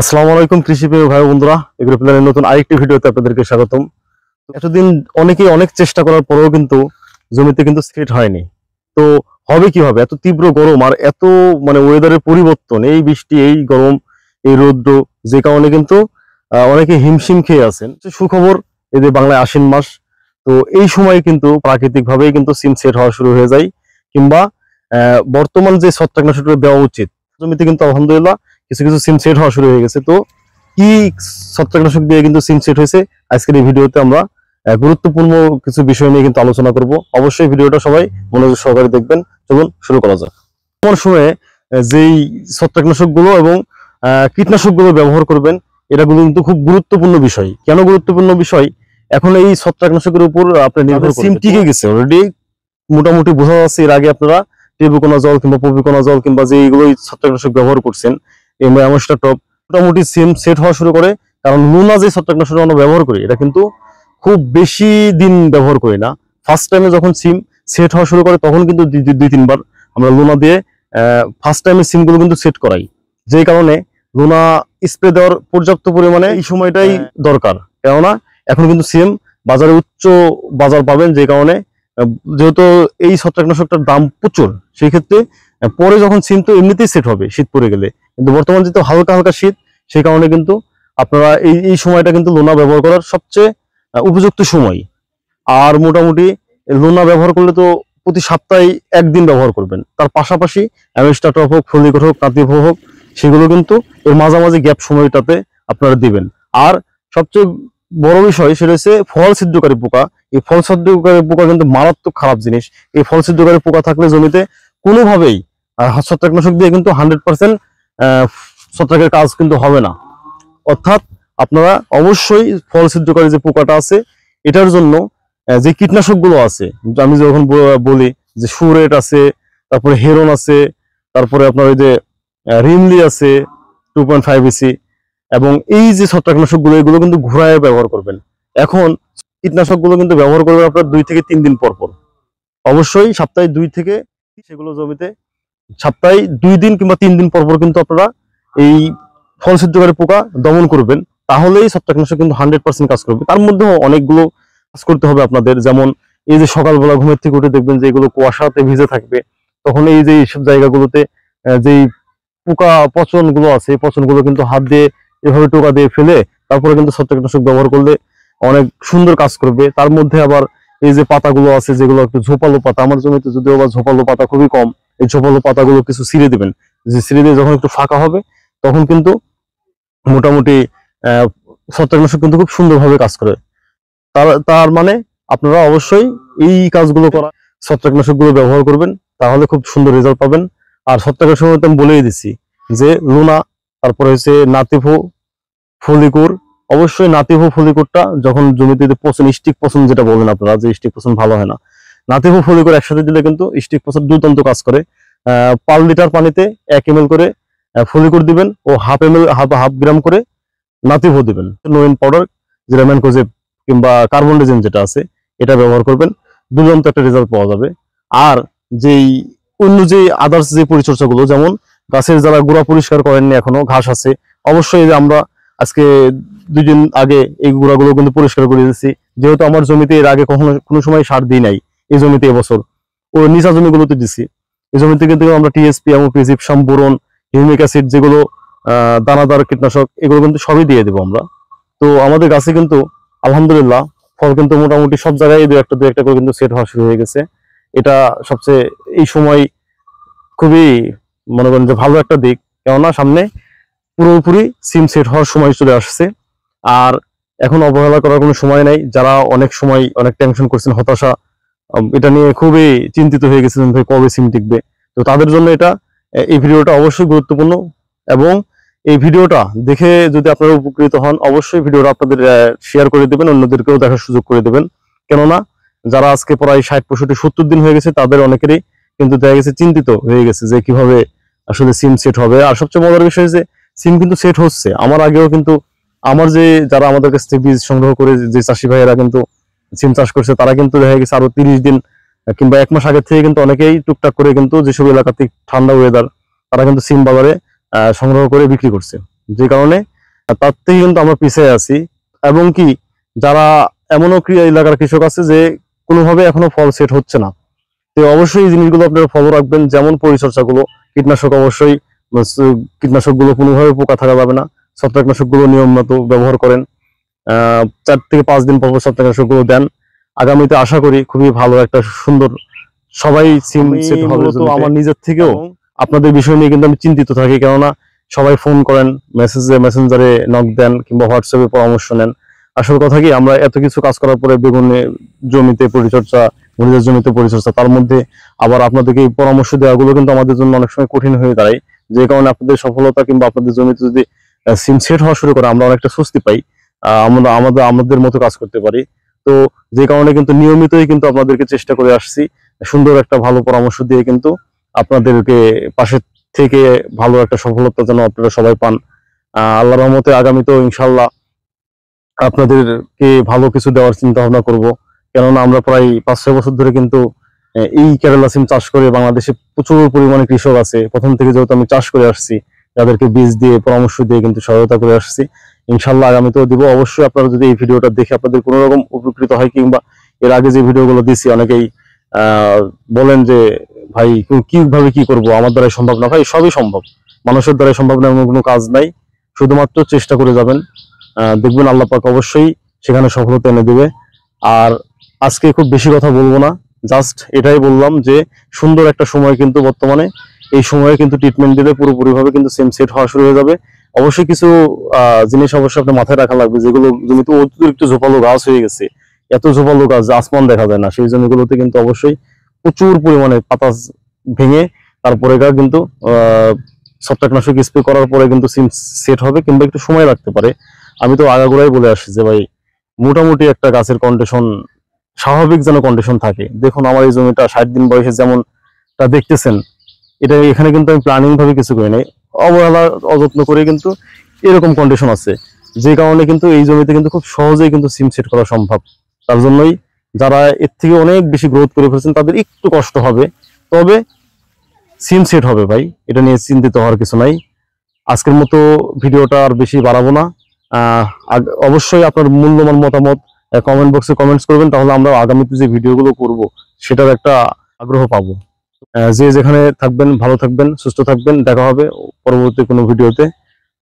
আসসালামু আলাইকুম কৃষি প্রিয় ভাই বন্ধুরা, এগ্রো প্ল্যানের নতুন আরেকটি ভিডিওতে আপনাদেরকে স্বাগতম। এতদিন অনেকেই অনেক চেষ্টা করার পরেও কিন্তু জমিতে কিন্তু সেট হয়নি। তো হবে কি হবে, এত তীব্র গরম আর এত ওয়েদারের পরিবর্তন, এই বৃষ্টি এই গরম এই রৌদ্র, যে কারণে কিন্তু অনেকে হিমশিম খেয়ে আছেন। সুখবর, এই যে বাংলায় আশ্বিন মাস, তো এই সময় কিন্তু প্রাকৃতিক ভাবেই কিন্তু সিম সেট হওয়া শুরু হয়ে যায়, কিংবা বর্তমান যে ছত্রাকনাশকটা দেওয়া উচিত জমিতে কিন্তু আলহামদুলিল্লাহ কিছু কিছু সিম সেট হওয়া শুরু হয়ে গেছে। তো কি ছত্রাকনাশক দিয়ে কিন্তু সিম সেট হয়েছে, আজকের এই ভিডিওতে আমরা গুরুত্বপূর্ণ কিছু বিষয় নিয়ে কিন্তু আলোচনা করব। অবশ্যই ভিডিওটা সবাই মনোযোগ সহকারে দেখবেন। চলুন শুরু করা যাক। বর্তমান সময়ে যেই ছত্রাকনাশক গুলো এবং কীটনাশক গুলো ব্যবহার করবেন, এটা কিন্তু খুব গুরুত্বপূর্ণ বিষয়। কেন গুরুত্বপূর্ণ বিষয়? এখন এই ছত্রাকনাশকের উপর আপনার নির্ভর সিম টিকে গেছে অলরেডি, মোটামুটি বোঝা যাচ্ছে। এর আগে আপনারা টেবুকোনাজল কিংবা প্রপিকোনাজল কিংবা যে এইগুলোই ছত্রাকনাশক ব্যবহার করছেন, অ্যামোস্টার টপ, মোটামুটি সিম সেট হওয়া শুরু করে। কারণ লুনা যে ছত্রাকনাশক আমরা ব্যবহার করি, এটা কিন্তু খুব বেশি দিন ব্যবহার করি না। ফার্স্ট টাইমে যখন সিম সেট হওয়া শুরু করে তখন কিন্তু দুই তিনবার আমরা লুনা দিয়ে ফার্স্ট টাইমে সিমগুলো কিন্তু সেট করাই। যেই কারণে লুনা স্প্রে দেওয়ার পর্যাপ্ত পরিমাণে এই সময়টাই দরকার। কেননা এখন কিন্তু সিম বাজারে উচ্চ বাজার পাবেন, যে কারণে যেহেতু এই ছত্রাকনাশকটার দাম প্রচুর, সেই ক্ষেত্রে পরে যখন সিম তো এমনিতেই সেট হবে শীত পড়ে গেলে, কিন্তু বর্তমান যেহেতু হালকা হালকা শীত, সেই কারণে কিন্তু আপনারা এই সময়টা কিন্তু লোনা ব্যবহার করার সবচেয়ে উপযুক্ত সময়। আর মোটামুটি লোনা ব্যবহার করলে তো প্রতি সপ্তাহে একদিন ব্যবহার করবেন। তার পাশাপাশি অ্যামিস্টার টপ হোক, ফলিকট হোক, নাতিভ হোক, সেগুলো কিন্তু এর মাঝামাঝি গ্যাপ সময়টাতে আপনারা দিবেন। আর সবচেয়ে বড় বিষয় সেটা হচ্ছে ফল ছিদ্রকারী পোকা। এই ফল ছিদ্রকারী পোকা কিন্তু মারাত্মক খারাপ জিনিস। এই ফল ছিদ্রকারী পোকা থাকলে জমিতে কোনোভাবেই ছত্রাকনাশক দিয়ে কিন্তু 100% ছত্রাকের কাজ কিন্তু হবে না। অর্থাৎ আপনারা অবশ্যই ফল ছিদ্রকারী যে পোকাটা আছে, এটার জন্য যে কীটনাশক গুলো আছে, আমি যখন বলি যে সুরেট আছে, তারপরে হেরন আছে, তারপরে আপনার ওই যে রিমলি আছে 2.5 EC, এবং এই যে ছত্রাকনাশক গুলো, এগুলো কিন্তু ঘুরায় ব্যবহার করবেন। এখন কীটনাশক গুলো কিন্তু ব্যবহার করবেন আপনার 2 থেকে 3 দিন পর পর। অবশ্যই সপ্তাহে 2 থেকে সেগুলো জমিতে সপ্তাহে 2 দিন কিংবা 3 দিন পর পর কিন্তু আপনারা এই ফল ছিদ্রকারী পোকা দমন করবেন। তাহলেই ছত্রাকনাশক কিন্তু 100% কাজ করবে। তার মধ্যেও অনেকগুলো কাজ করতে হবে আপনাদের। যেমন এই যে সকালবেলা ঘুমের থেকে উঠে দেখবেন যে এগুলো কুয়াশাতে ভিজে থাকবে, তখন এই যে এইসব জায়গাগুলোতে যেই পোকা পচন গুলো আছে, এই পচন গুলো কিন্তু হাত দিয়ে এভাবে টোকা দিয়ে ফেলে তারপরে কিন্তু ছত্রাকনাশক ব্যবহার করলে অনেক সুন্দর কাজ করবে। তার মধ্যে আবার এই যে পাতাগুলো আছে, যেগুলো একটু ঝোপালো পাতা, আমার জমিতে যদিও বা ঝোপালো পাতা খুবই কম, এই ঝোপালো পাতাগুলো কিছু ছিঁড়ে দিবেন। যে ছিঁড়ে দিয়ে যখন একটু ফাঁকা হবে, তখন কিন্তু মোটামুটি ছত্রাকনাশক কিন্তু খুব সুন্দরভাবে কাজ করে। তার মানে আপনারা অবশ্যই এই কাজগুলো করা, ছত্রাকনাশক গুলো ব্যবহার করবেন, তাহলে খুব সুন্দর রেজাল্ট পাবেন। আর ছত্রাকনাশক আমি বলেই দিচ্ছি যে লুনা, তারপরে হচ্ছে নাতিভো, ফলিকুর। অবশ্যই নাতিভো ফলিকুরটা যখন জমিতে পচন, স্টিক পচন যেটা বলেন আপনারা, যে স্টিক পচন ভালো হয় না, নাতিভো ফলিকুর একসাথে দিলে কিন্তু স্টিক পচন দুর্দান্ত কাজ করে। 5 লিটার পানিতে 1 ml করে ফলিকুর দিবেন ও হাফ গ্রাম করে নাতিভো দিবেন। নোয়েন পাউডার, যেটা ম্যানকোজেব কিংবা কার্বনডাইজিম যেটা আছে, এটা ব্যবহার করবেন। দুর্দান্ত একটা রেজাল্ট পাওয়া যাবে। আর যেই অন্য যে আদার্স যে পরিচর্যাগুলো, যেমন গাছের যারা গোড়া পরিষ্কার করেননি, এখনো ঘাস আছে, অবশ্যই যে আমরা আজকে 2 দিন আগে এই গুঁড়াগুলো কিন্তু পরিষ্কার করে দিয়েছি। যেহেতু আমার জমিতে এর আগে কোনো সময় সার দিই নাই, এই জমিতে এবছর ও নিচা জমিগুলোতে দিছি। এই জমিতে কিন্তু আমরা TSP, MOP, gypsum, boron, humic acid, যেগুলো দানাদার কীটনাশক, এগুলো কিন্তু সবই দিয়ে দেবো আমরা। তো আমাদের গাছে কিন্তু আলহামদুলিল্লাহ ফল কিন্তু মোটামুটি সব জায়গায় দু একটা করে কিন্তু সেট হওয়া শুরু হয়ে গেছে। এটা সবচেয়ে এই সময় খুবই মনে করেন যে ভালো একটা দিক, কেননা সামনে পুরোপুরি সিম সেট হওয়ার সময় চলে আসছে। আর এখন অবহেলা করার কোনো সময় নাই। যারা অনেক সময় অনেক টেনশন করছেন, হতাশা, এটা নিয়ে খুবই চিন্তিত হয়ে গেছিলেন ভাই কবে সিম টিকবে, তো তাদের জন্য এই ভিডিওটা অবশ্যই গুরুত্বপূর্ণ। এবং এই ভিডিওটা দেখে যদি আপনারা উপকৃত হন, অবশ্যই ভিডিওটা আপনাদের শেয়ার করে দেবেন, অন্যদেরকেও দেখার সুযোগ করে দেবেন। কেননা যারা আজকে প্রায় 60, 65, 70 দিন হয়ে গেছে, তাদের অনেকেরই কিন্তু দেখা গেছে চিন্তিত হয়ে গেছে যে কিভাবে আসলে সিম সেট হবে। আর সবচেয়ে মজার বিষয় যে সিম কিন্তু সেট হচ্ছে। আমার আগেও কিন্তু আমার যে যারা আমাদের কাছ থেকে বীজ সংগ্রহ করে যে চাষি ভাইয়েরা কিন্তু সিম চাষ করছে, তারা কিন্তু দেখা গেছে আরো 30 দিন কিংবা 1 মাস আগে থেকে কিন্তু অনেকেই টুকটাক করে কিন্তু যেসব এলাকাতে ঠান্ডা ওয়েদার, তারা কিন্তু সিম বাজারে সংগ্রহ করে বিক্রি করছে। যে কারণে তার থেকে কিন্তু আমরা পিছিয়ে আছি। এবং কি যারা এমনও এলাকার কৃষক আছে যে কোনোভাবে এখনো ফল সেট হচ্ছে না, তো অবশ্যই এই জিনিসগুলো আপনারা ফলো রাখবেন। যেমন পরিচর্যাগুলো, কীটনাশক অবশ্যই, কীটনাশকগুলো কোনোভাবে পোকা থাকা যাবে না। ছত্রাকনাশকগুলো নিয়ম মতো ব্যবহার করেন, 4 থেকে 5 দিন পর পর ছত্রাকনাশকগুলো দেন। আগামীতে আশা করি খুবই ভালো একটা সুন্দর সবাই সিম সেট হবে। তো আমার নিজের থেকেও আপনাদের বিষয় নিয়ে কিন্তু আমি চিন্তিত থাকি, কেননা সবাই ফোন করেন, মেসেঞ্জারে নক দেন কিংবা হোয়াটসঅ্যাপে পরামর্শ নেন। আসল কথা কি, আমরা এত কিছু কাজ করার পরে বেগুনে জমিতে পরিচর্যা, মরিচের জমিতে পরিচর্যা, তার মধ্যে আবার আপনাদেরকে এই পরামর্শ দেওয়াগুলো কিন্তু আমাদের জন্য অনেক সময় কঠিন হয়ে দাঁড়ায়। যে কারণে আপনাদের সফলতা কিংবা আপনাদের জমিতে যদি সিম সেট হওয়া শুরু করে আমরা অনেকটা স্বস্তি পাই, আমরা আমাদের মতো কাজ করতে পারি। তো যে কারণে কিন্তু নিয়মিতই কিন্তু আপনাদেরকে চেষ্টা করে আসছি সুন্দর একটা ভালো পরামর্শ দিয়ে কিন্তু আপনাদেরকে পাশে থেকে ভালো একটা সফলতা যেন আপনারা সবাই পান। আল্লাহর রহমতে আগামীতেও ইনশাল্লাহ আপনাদেরকে ভালো কিছু দেওয়ার চিন্তা ভাবনা করব। কেননা আমরা প্রায় 5-6 বছর ধরে কিন্তু এই কেরালা সিম চাষ করে বাংলাদেশে প্রচুর পরিমাণে কৃষক আছে। প্রথম থেকে যেহেতু আমি চাষ করে আসছি, তাদেরকে বীজ দিয়ে পরামর্শ দিয়ে কিন্তু সহায়তা করে আসছি। ইনশাল্লাহ আগামীতেও দিব। অবশ্যই আপনারা যদি এই ভিডিওটা দেখে আপনাদের কোনো রকম উপকৃত হয়, কিংবা এর আগে যে ভিডিওগুলো দিছি অনেকেই বলেন যে ভাই কিভাবে কি করব, আমার দ্বারাই সম্ভব না। ভাই সবই সম্ভব, মানুষের দ্বারাই সম্ভব না এমন কোনো কাজ নাই। শুধুমাত্র চেষ্টা করে যাবেন, দেখবেন আল্লাহ পাক অবশ্যই সেখানে সফলতা এনে দিবে। আর আজকে খুব বেশি কথা বলবো না, জাস্ট এটাই বললাম যে সুন্দর একটা সময় কিন্তু বর্তমানে, এই সময়ে কিন্তু ট্রিটমেন্ট দিলে পুরোপুরিভাবে কিন্তু সিম সেট হওয়া শুরু হয়ে যাবে। অবশ্যই কিছু জিনিস অবশ্যই আপনার মাথায় রাখা লাগবে, যেগুলো জমিতে অতিরিক্ত ঝোপালো গাছ হয়ে গেছে, এত ঝোপালো গাছ যে আসমান দেখা যায় না, সেই জমিগুলোতে কিন্তু অবশ্যই প্রচুর পরিমাণে পাতা ভেঙে তারপরে কিন্তু ছত্রাকনাশক স্প্রে করার পরে কিন্তু সিম সেট হবে, কিংবা একটু সময় লাগতে পারে। আমি তো আগাগোড়াই বলে আসছি যে ভাই মোটামুটি একটা গাছের কন্ডিশন স্বাভাবিক যেন কন্ডিশন থাকে। দেখুন আমার এই জমিটা 60 দিন বয়সে যেমনটা দেখতেছেন, এটা এখানে কিন্তু আমি প্ল্যানিং ভাবে কিছু করি নাই, অবহেলা অযত্ন করে কিন্তু এরকম কন্ডিশন আছে। যে কারণে কিন্তু এই জমিতে কিন্তু খুব সহজেই কিন্তু সিম সেট করা সম্ভব। তার জন্যই যারা এর থেকে অনেক বেশি গ্রোথ করে ফেলছেন তাদের একটু কষ্ট হবে, তবে সিম সেট হবে ভাই, এটা নিয়ে চিন্তিত হওয়ার কিছু নাই। আজকের মতো ভিডিওটা আর বেশি বাড়াবো না। অবশ্যই আপনার মূল্যবান মতামত কমেন্ট বক্সে কমেন্টস করবেন, তাহলে আমরা আগামীতে যে ভিডিওগুলো করব সেটার একটা আগ্রহ পাবো। যে যেখানে থাকবেন ভালো থাকবেন, সুস্থ থাকবেন, দেখা হবে পরবর্তী কোনো ভিডিওতে।